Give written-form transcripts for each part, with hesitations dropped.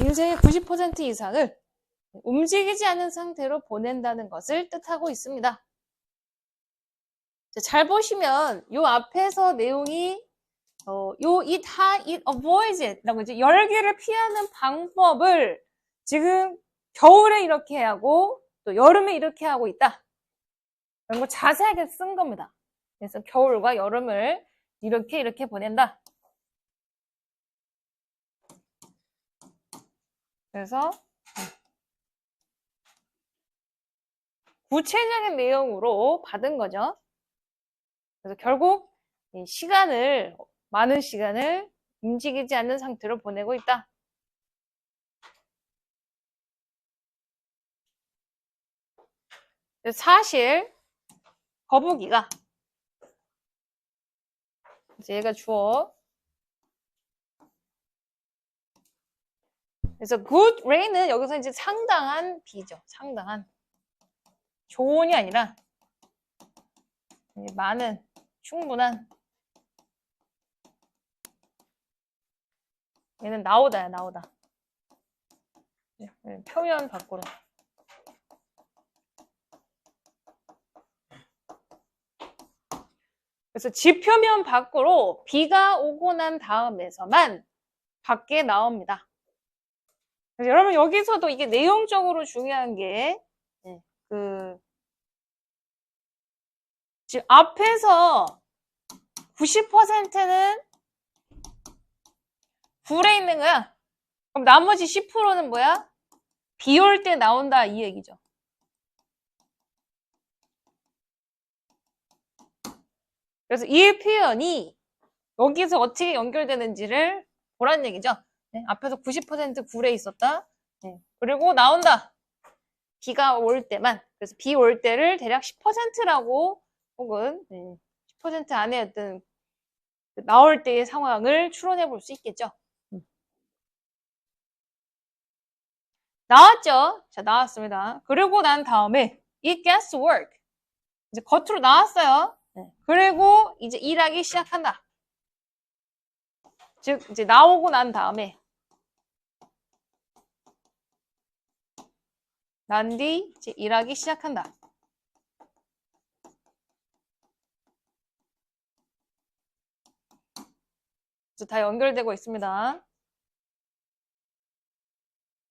인생의 90% 이상을 움직이지 않은 상태로 보낸다는 것을 뜻하고 있습니다. 잘 보시면 요 앞에서 내용이 it avoids it 라고 이제 열기를 피하는 방법을 지금 겨울에 이렇게 하고 또 여름에 이렇게 하고 있다. 이런 거 자세하게 쓴 겁니다. 그래서 겨울과 여름을 이렇게 보낸다. 그래서 구체적인 내용으로 받은 거죠. 그래서 결국 많은 시간을 움직이지 않는 상태로 보내고 있다. 사실 거북이가 이제 얘가 주어. 그래서 good rain은 여기서 이제 상당한 비죠. 상당한. 좋은이 아니라 많은, 충분한. 얘는 나오다야, 나오다. 표면 밖으로. 그래서 지표면 밖으로 비가 오고 난 다음에서만 밖에 나옵니다. 그래서 여러분 여기서도 이게 내용적으로 중요한 게 지금 앞에서 90%는 불에 있는 거야. 그럼 나머지 10%는 뭐야? 비 올 때 나온다 이 얘기죠. 그래서 이 표현이 여기서 어떻게 연결되는지를 보란 얘기죠. 네, 앞에서 90% 굴에 있었다. 네, 그리고 나온다. 비가 올 때만. 그래서 비 올 때를 대략 10%라고 혹은 10% 안에 어떤 나올 때의 상황을 추론해 볼 수 있겠죠. 나왔죠? 자, 나왔습니다. 그리고 난 다음에 it gets to work. 이제 겉으로 나왔어요. 네. 그리고 이제 일하기 시작한다. 즉, 이제 나오고 난 다음에 난 뒤 이제 일하기 시작한다. 그래서 다 연결되고 있습니다.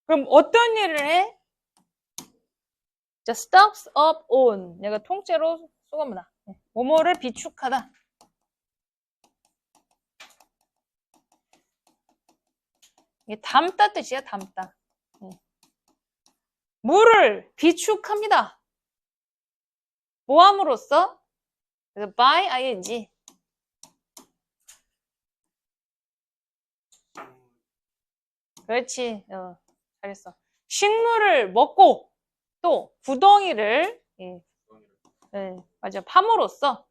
그럼 어떤 일을 해? 자, stocks up on. 내가 통째로 쏘겁니다. 뭐뭐를 비축하다. 이게 담다 뜻이야, 담다. 물을 비축합니다. 뭐 함으로써? 그래서 by ing. 그렇지. 잘했어. 식물을 먹고 또 구덩이를 맞아. 팜으로써.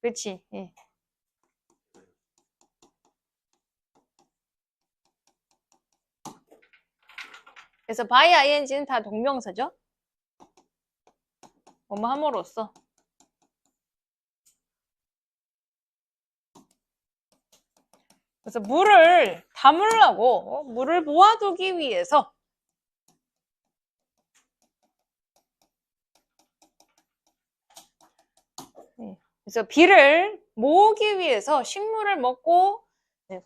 그렇지. 예. 그래서 by ing는 다 동명사죠. 뭐뭐 함으로써. 그래서 물을 담으려고 물을 모아두기 위해서 그래서 비를 모으기 위해서 식물을 먹고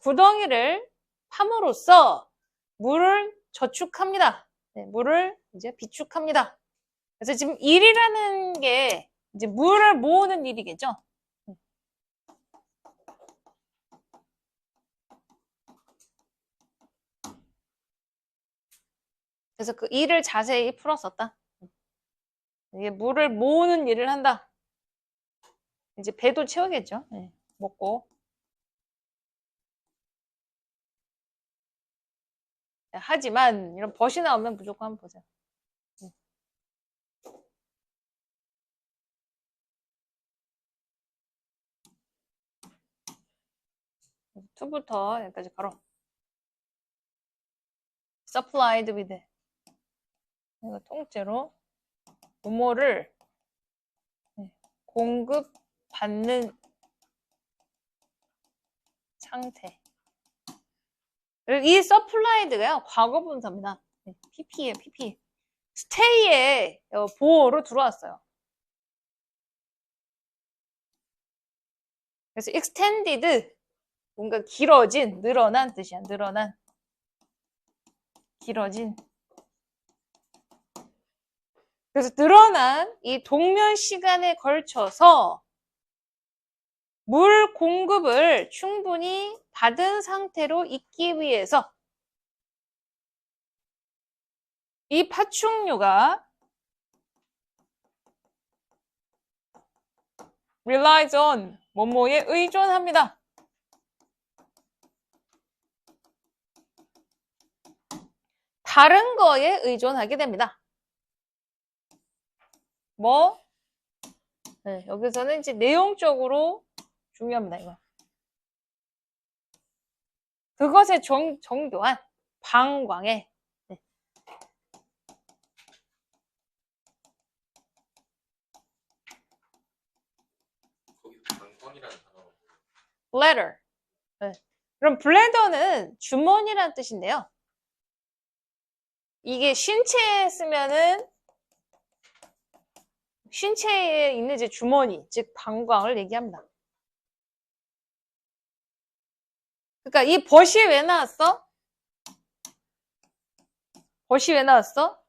구덩이를 팜으로써 물을 저축합니다. 물을 이제 비축합니다. 그래서 지금 일이라는 게 이제 물을 모으는 일이겠죠. 그래서 그 일을 자세히 풀었었다. 이게 물을 모으는 일을 한다. 이제 배도 채우겠죠. 먹고. 하지만 이런 벗이 나오면 무조건 한번 보자. 2부터 여기까지 가로. supplied with. 이거 통째로 뭐뭐를 공급받는 상태. 이 supplied가요, 과거 분사입니다. 네, PP예요, PP. stay의 보어로 들어왔어요. 그래서 extended, 뭔가 길어진, 늘어난 뜻이야. 늘어난, 길어진. 그래서 늘어난 이 동면 시간에 걸쳐서 물 공급을 충분히 받은 상태로 있기 위해서 이 파충류가 relies on 뭐뭐에 의존합니다. 다른 거에 의존하게 됩니다. 뭐? 네, 여기서는 이제 내용적으로 중요합니다, 이거. 그것에 정교한 방광에. 네. 거기 방광이라는 단어가 bladder. 네. 그럼 bladder는 주머니라는 뜻인데요. 이게 신체에 쓰면은 신체에 있는 이제 주머니, 즉 방광을 얘기합니다. 그러니까 이 벗이 왜 나왔어? 벗이 왜 나왔어?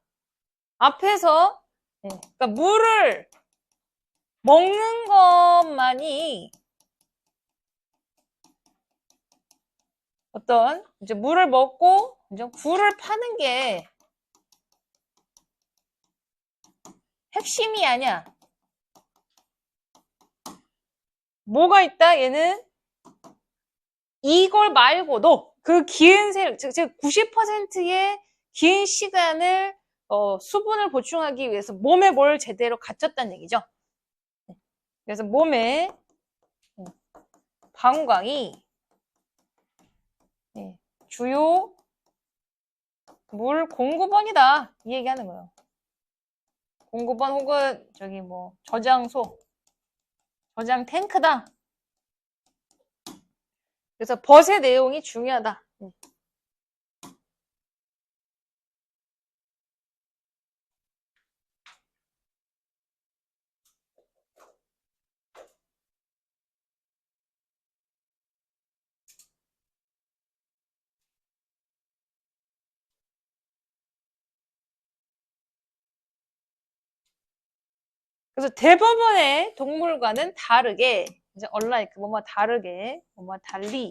앞에서 그러니까 물을 먹는 것만이 어떤 이제 물을 먹고 이제 굴을 파는 게 핵심이 아니야. 뭐가 있다? 얘는 이걸 말고도 그 긴 즉 90%의 긴 시간을 수분을 보충하기 위해서 몸에 뭘 제대로 갖췄다는 얘기죠. 그래서 몸에 방광이 주요 물 공급원이다 이 얘기하는 거예요. 공급원 혹은 저기 뭐 저장소, 저장 탱크다. 그래서 벗의 내용이 중요하다. 그래서 대부분의 동물과는 다르게, 이제 unlike, 뭐뭐 다르게, 뭐뭐 달리.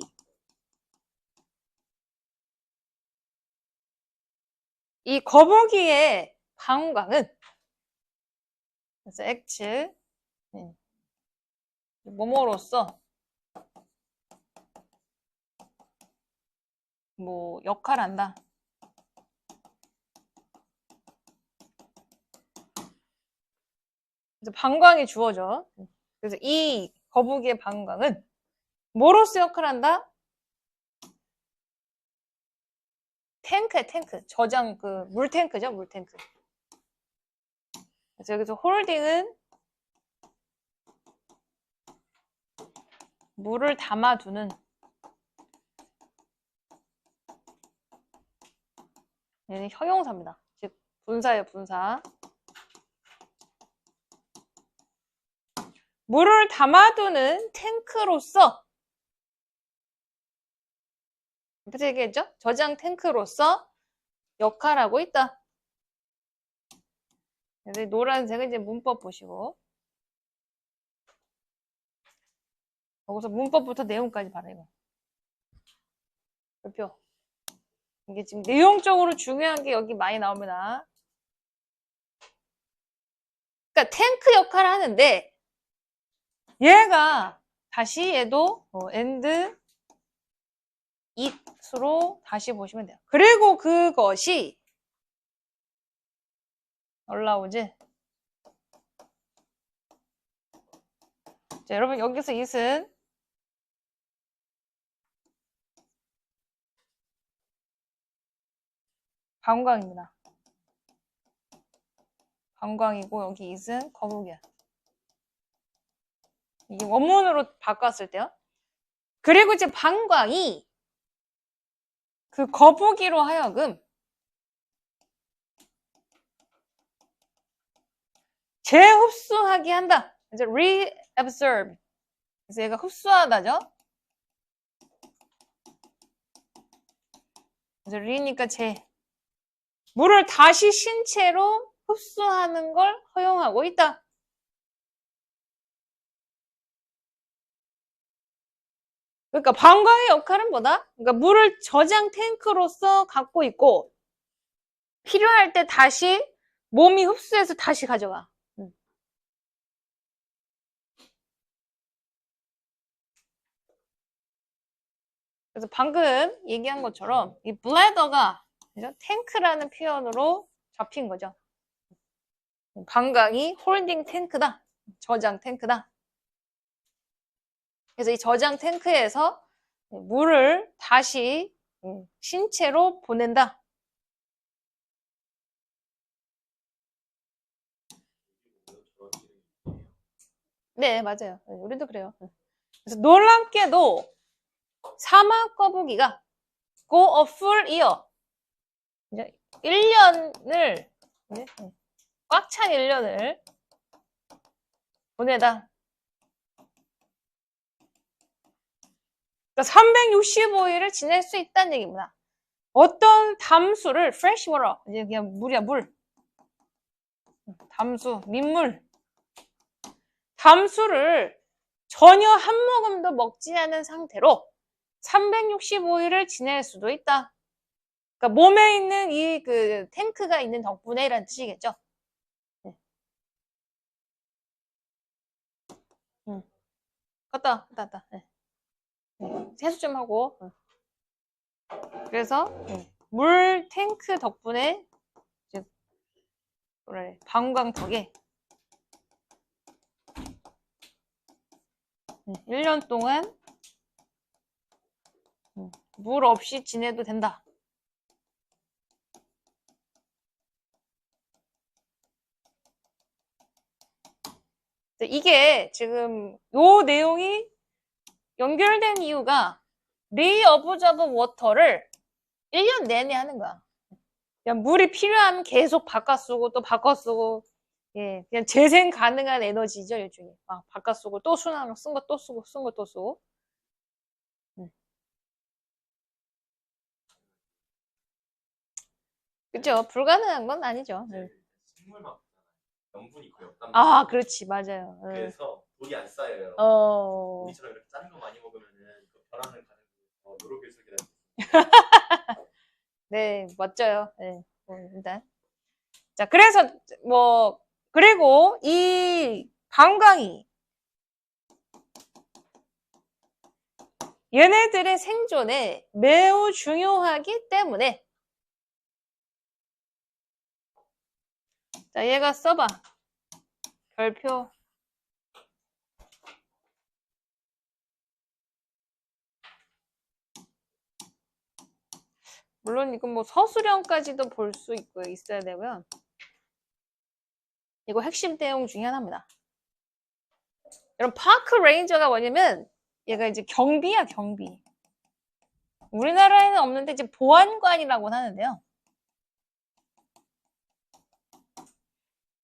이 거북이의 방광은, 그래서 act, 뭐뭐로서, 뭐, 역할한다. 그래서 방광이 주어져. 그래서 이 거북이의 방광은 뭐로서 역할한다? 탱크야, 탱크. 저장, 물탱크죠, 물탱크. 그래서 여기서 홀딩은 물을 담아두는 얘는 형용사입니다. 즉, 분사예요, 분사. 물을 담아두는 탱크로서, 그렇게 얘기했죠? 저장 탱크로서 역할하고 있다. 그래서 노란색은 이제 문법 보시고, 여기서 문법부터 내용까지 봐라, 이거. 별표. 이게 지금 내용적으로 중요한 게 여기 많이 나옵니다. 그러니까 탱크 역할을 하는데, 얘가 다시 얘도 and it으로 다시 보시면 돼요. 그리고 그것이 allows. 자, 여러분 여기서 it은 방광입니다. 방광이고 여기 it은 거북이야. 이게 원문으로 바꿨을 때요. 그리고 이제 방광이 그 거북이로 하여금 재흡수하게 한다. 이제 reabsorb. 그래서 얘가 흡수하다죠. 그래서 re니까 물을 다시 신체로 흡수하는 걸 허용하고 있다. 그러니까 방광의 역할은 뭐다? 그러니까 물을 저장 탱크로서 갖고 있고 필요할 때 다시 몸이 흡수해서 다시 가져가. 그래서 방금 얘기한 것처럼 이 블래더가 탱크라는 표현으로 잡힌 거죠. 방광이 홀딩 탱크다. 저장 탱크다. 그래서 이 저장 탱크에서 물을 다시 신체로 보낸다. 네, 맞아요. 우리도 그래요. 그래서 놀랍게도 사막 거북이가 go a full year, 이제 1년을, 꽉 찬 1년을 보내다. 그러니까 365일을 지낼 수 있다는 얘기입니다. 어떤 담수를 fresh water, 이제 그냥 물이야, 물. 담수, 민물. 담수를 전혀 한 모금도 먹지 않은 상태로 365일을 지낼 수도 있다. 그러니까 몸에 있는 이 그 탱크가 있는 덕분에 이란 뜻이겠죠. 갔다. 네. 세수 좀 하고. 그래서 물 탱크 덕분에 이제 방광 덕에 1년 동안 물 없이 지내도 된다. 이게 지금 요 내용이 연결된 이유가 리어브저브 워터를 1년 내내 하는 거야. 그냥 물이 필요하면 계속 바꿔 쓰고 또 바꿔 쓰고, 예, 그냥 재생 가능한 에너지죠, 일종의. 바꿔 쓰고 또 순환으로 쓴 거 또 쓰고 쓴 거 또 쓰고. 그죠? 불가능한 건 아니죠. 식물만 염분이 거의 없단 말이에요. 그렇지, 맞아요. 그래서 물이 안 쌓여요. 우리처럼 이렇게 짠 거 많이 먹으면은 그 변환을 가는 노로비슬기라는. 네, 멋져요. 네, 일단. 자, 그래서 그리고 이 방광이 얘네들의 생존에 매우 중요하기 때문에, 자, 얘가 써봐. 별표. 물론 이건 서술형까지도 볼 수 있어야 되고요. 이거 핵심 내용 중에 하나입니다. 여러분, 파크 레인저가 뭐냐면 얘가 이제 경비야, 경비. 우리나라에는 없는데 이제 보안관이라고 하는데요.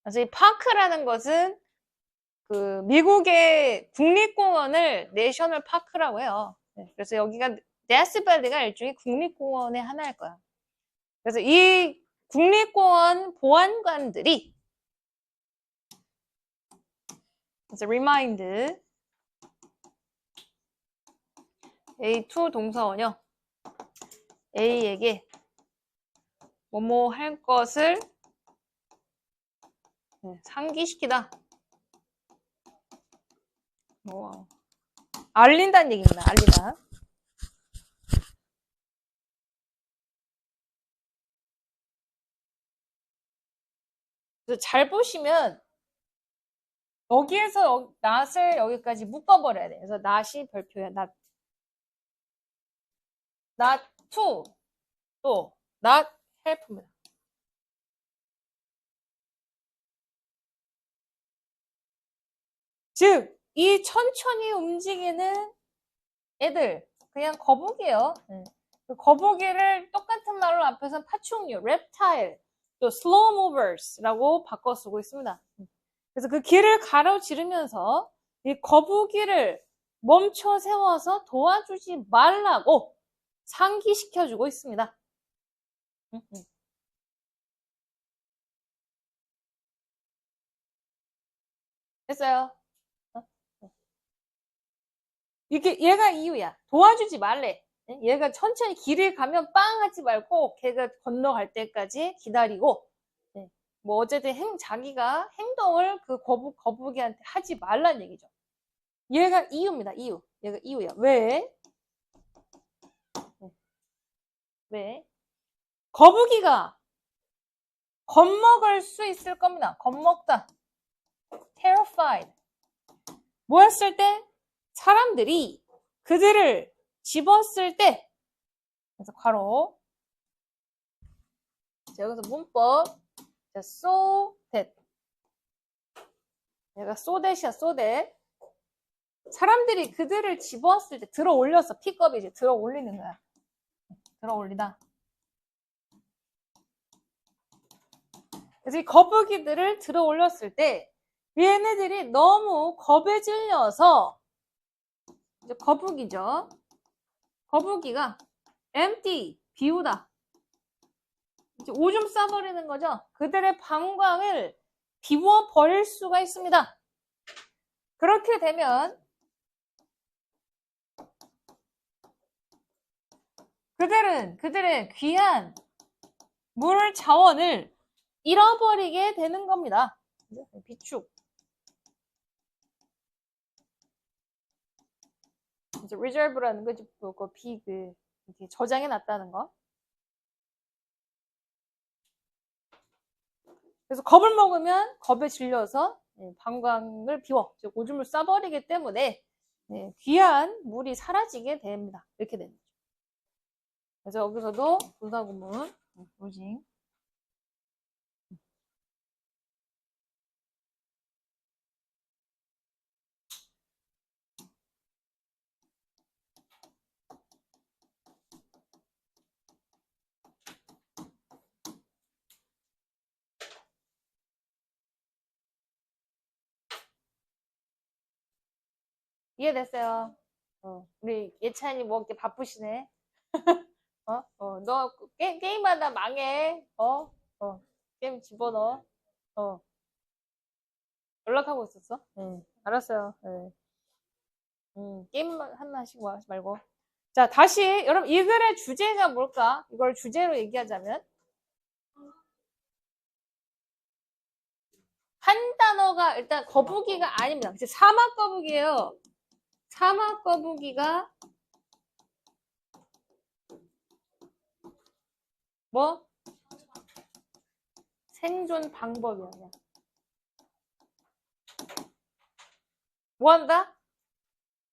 그래서 이 파크라는 것은 그 미국의 국립공원을 내셔널 파크라고 해요. 그래서 여기가 데스밸리가 일종의 국립공원의 하나일 거야. 그래서 이 국립공원 보안관들이 그래서 remind A2 동사원형 A에게 뭐뭐 할 것을 상기시키다. 알린다는 얘기입니다. 알리다. 그래서 잘 보시면 여기에서 not을 여기까지 묶어버려야 돼. 그래서 not이 별표야. not to 또 not help입니다. 즉, 이 천천히 움직이는 애들, 그냥 거북이에요. 거북이를 똑같은 말로 앞에서 파충류, reptile, 또 slow movers라고 바꿔 쓰고 있습니다. 그래서 그 길을 가로지르면서 이 거북이를 멈춰 세워서 도와주지 말라고 상기시켜주고 있습니다. 됐어요? 이게 얘가 이유야. 도와주지 말래. 얘가 천천히 길을 가면 빵 하지 말고 걔가 건너갈 때까지 기다리고, 뭐 어쨌든 자기가 행동을 그 거북이한테 하지 말란 얘기죠. 얘가 이유입니다. 이유. 얘가 이유야. 왜? 왜? 거북이가 겁먹을 수 있을 겁니다. 겁먹다. terrified. 뭐였을 때? 사람들이 그들을 집었을 때. 그래서 괄호. 자, 여기서 문법. 자, so that. 얘가 so that이야, so that. 사람들이 그들을 집었을 때, 들어 올렸어. 픽업이지. 들어 올리는 거야. 들어 올리다. 그래서 이 거북이들을 들어 올렸을 때, 얘네들이 너무 겁에 질려서, 이제 거북이죠. 거북이가 empty, 비우다. 이제 오줌 싸버리는 거죠. 그들의 방광을 비워버릴 수가 있습니다. 그렇게 되면 그들은 그들의 귀한 물 자원을 잃어버리게 되는 겁니다. 비축. 이제 reserve라는 거지, 이렇게 저장해 놨다는 거. 그래서 겁을 먹으면 겁에 질려서 방광을 비워, 즉 오줌을 싸버리기 때문에 귀한 물이 사라지게 됩니다. 이렇게 됩니다. 그래서 여기서도 분사구문 로징. 이해됐어요? 우리 예찬이 뭐 이렇게 바쁘시네. 너 게임하다 망해. 게임 집어넣어. 연락하고 있었어? 알았어요. 게임 하나씩 하지 말고. 자, 다시 여러분 이 글의 주제가 뭘까? 이걸 주제로 얘기하자면 한 단어가 일단 거북이가 아닙니다. 사막 거북이에요. 사막 거북이가 뭐? 생존 방법이 아니야. 뭐 한다?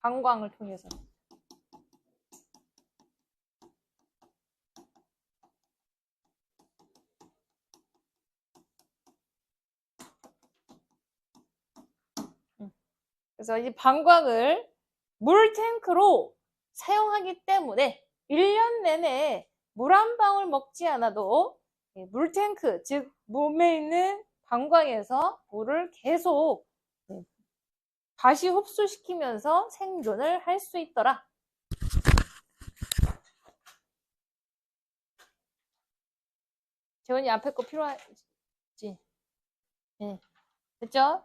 방광을 통해서. 그래서 이 방광을 물탱크로 사용하기 때문에 1년 내내 물 한 방울 먹지 않아도 물탱크, 즉 몸에 있는 방광에서 물을 계속 다시 흡수시키면서 생존을 할 수 있더라. 재원이 앞에 거 필요하지? 네. 됐죠?